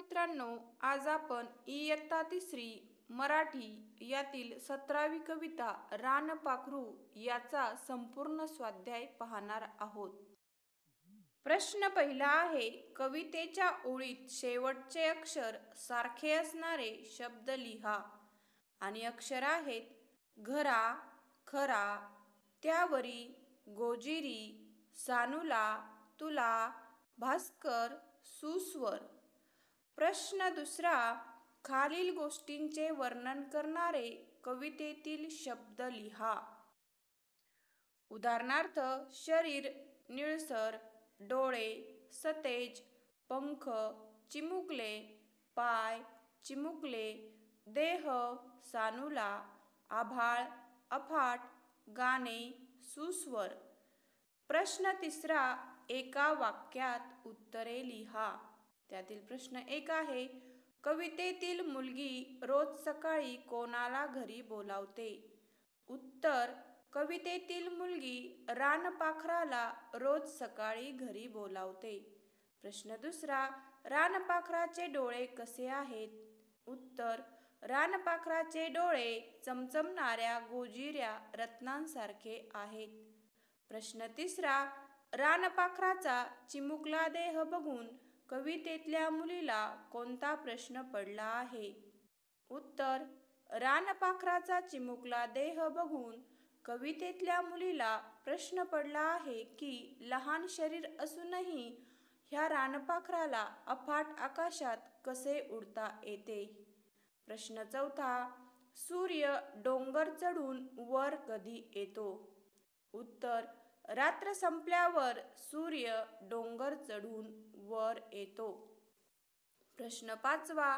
मित्रांनो, आज आपण इयत्ता तिसरी मराठी यातील 17वी कविता रानपाखरू याचा संपूर्ण स्वाध्याय पाहणार आहोत. प्रश्न पहिला आहे, कवितेच्या ओळीत शेवटचे अक्षर सारखे असणारे शब्द लिहा. आणि अक्षर आहेत घरा, खरा, त्यावरी, गोजिरी, सानुला, तुला, भास्कर, सुस्वर. प्रश्न दुसरा, खालील गोष्टींचे वर्णन करणारे कवितेतील शब्द लिहा. उदाहरणार्थ, शरीर निळसर, डोळे सतेज, पंख चिमुकले, पाय चिमुकले, देह सानुला, आभाळ अफाट, गाणे सुस्वर. प्रश्न तिसरा, एका वाक्यात उत्तरे लिहा. त्यातील प्रश्न एक आहे, कवितेतील मुलगी रोज सकाळी कोणाला घरी बोलावते? उत्तर, कवितेतील मुलगी रानपाखराला रोज सकाळी घरी बोलावते. प्रश्न दुसरा, रानपाखराचे डोळे कसे आहेत? उत्तर, रानपाखराचे डोळे चमचमणाऱ्या गोजिऱ्या रत्नांसारखे आहेत. प्रश्न तिसरा, रानपाखराचा चिमुकला देह बघून कवितेतल्या मुलीला कोणता प्रश्न पडला आहे? उत्तर, रानपाखराचा चिमुकला देह बघून कवितेतल्या मुलीला प्रश्न पडला आहे की लहान शरीर असूनही ह्या रानपाखराला अफाट आकाशात कसे उडता येते? प्रश्न चौथा, सूर्य डोंगर चढून वर कधी येतो? उत्तर, रात्र संपल्यावर सूर्य डोंगर चढून वर येतो. प्रश्न पाचवा,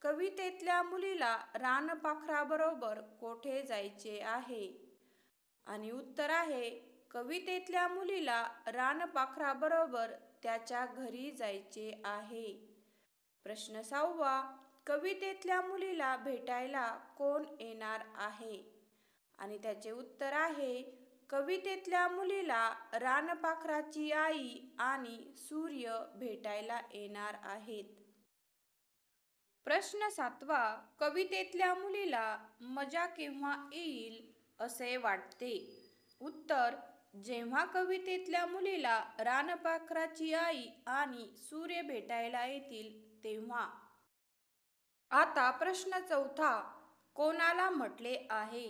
कवितेतल्या मुलीला रानपाखराबरोबर कोठे जायचे आहे? आणि उत्तर आहे, कवितेतल्या मुलीला रानपाखराबरोबर त्याच्या घरी जायचे आहे. प्रश्न सहावा, कवितेतल्या मुलीला भेटायला कोण येणार आहे? आणि त्याचे उत्तर आहे, कवितेतल्या मुलीला रानपाखराची आई आणि सूर्य भेटायला येणार आहेत. प्रश्न सातवा, कवितेतल्या मुलीला मजा केव्हा येईल असे वाटते? उत्तर, जेव्हा कवितेतल्या मुलीला रानपाखराची आई आणि सूर्य भेटायला येतील तेव्हा. आता प्रश्न चौथा, कोणाला म्हटले आहे?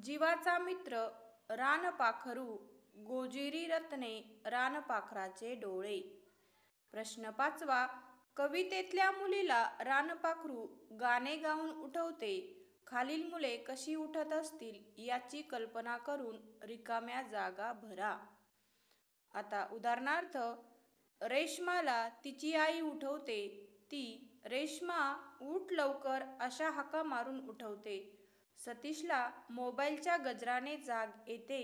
जीवाचा मित्र रानपाखरू, गोजिरी रत्ने, रानपाखराचे डोळे. प्रश्न पाचवा, कवितेतल्या मुलीला रानपाखरू गाणे गाऊन उठवते. खालील मुले कशी उठत असतील याची कल्पना करून रिकाम्या जागा भरा. आता उदाहरणार्थ, रेशमाला तिची आई उठवते. ती रेशमा उठ लवकर अशा हाका मारून उठवते. सतीशला मोबाईलच्या गजराने जाग येते.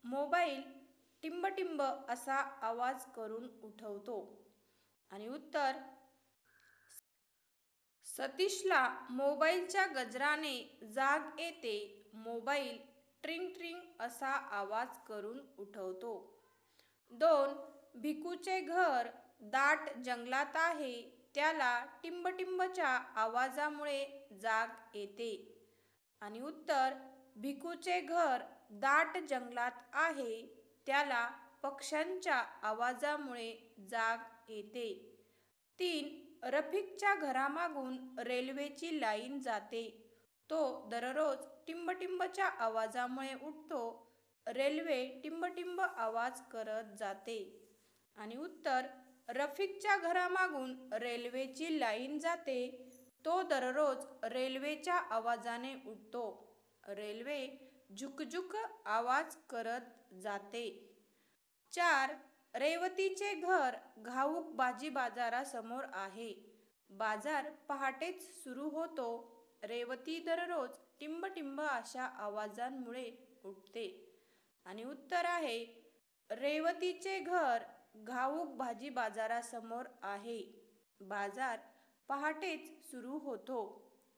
मोबाईल टिंब टिंब असा आवाज करून उठवतो. आणि उत्तर, सतीशला मोबाईलच्या गजराने जाग येते. मोबाईल ट्रिंग ट्रिंग असा आवाज करून उठवतो. 2. भिकूचे घर दाट जंगलात आहे. त्याला टिंबटिंबच्या आवाजामुळे जाग येते. आणि उत्तर, भिकूचे घर दाट जंगलात आहे. त्याला पक्ष्यांच्या आवाजामुळे जाग येते. 3. रफिकच्या घरामागून रेल्वेची लाईन जाते. तो दररोज टिंबटिंबच्या आवाजामुळे उठतो. रेल्वे टिंबटिंब आवाज करत जाते. आणि उत्तर, रफिकच्या घरामागून रेल्वेची लाईन जाते. तो दररोज रेल्वेच्या आवाजाने उठतो. रेल्वे झुकझुक आवाज करत जाते. 4. रेवतीचे घर घाऊक भाजी बाजारासमोर आहे. बाजार पहाटेच सुरू होतो. रेवती दररोज टिंबटिंब अशा आवाजांमुळे उठते. आणि उत्तर आहे, रेवतीचे घर घाऊक भाजी बाजारासमोर आहे. बाजार पहाटेच सुरू होतो.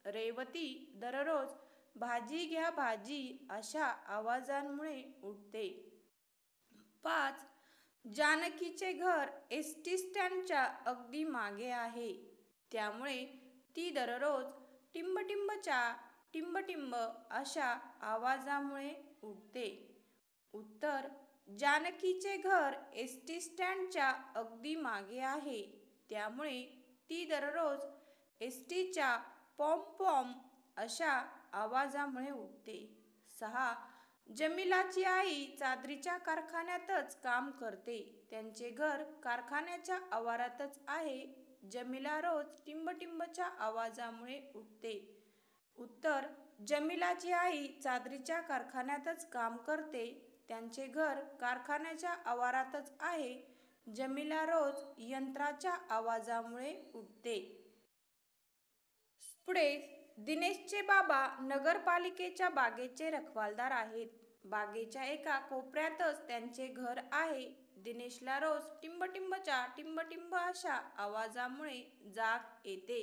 रेवती दररोज भाजी घ्या भाजी अशा आवाजांमुळे उठते. 5. जानकीचे घर एस टी स्टँडच्या अगदी मागे आहे. त्यामुळे ती दररोज टिंबटिंबच्या टिंबटिंब अशा आवाजामुळे उठते. उत्तर: जानकीचे घर एसटी स्टँडच्या अगदी मागे आहे, त्यामुळे ती दररोज एसटीच्या पॉम पॉम अशा आवाजामुळे उठते. 6. जमीलाची आई चादरीच्या कारखान्यातच काम करते. त्यांचे घर कारखान्याच्या आवारातच आहे. जमीला रोज टिंबटिंबच्या आवाजामुळे उठते. उत्तर: जमीलाची आई चादरीच्या कारखान्यातच काम करते. त्यांचे घर कारखान्याच्या आवारातच आहे. जमीला रोज यंत्राच्या आवाजामुळे उठते. पुढे, दिनेशचे बाबा नगरपालिकेच्या बागेचे रखवालदार आहेत. बागेच्या एका कोपऱ्यातच त्यांचे घर आहे. दिनेशला रोज टिंबटिंबच्या टिंबटिंब अशा आवाजामुळे जाग येते.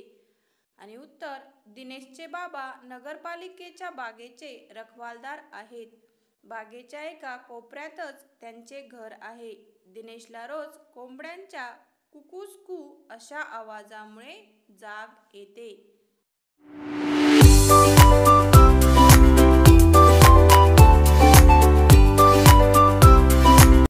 आणि उत्तर: दिनेशचे बाबा नगरपालिकेच्या बागेचे रखवालदार आहेत. बागेच्या एका कोपऱ्यातच त्यांचे घर आहे. दिनेशला रोज कोंबड्यांच्या कुकूजकू अशा आवाजामुळे जाग येते.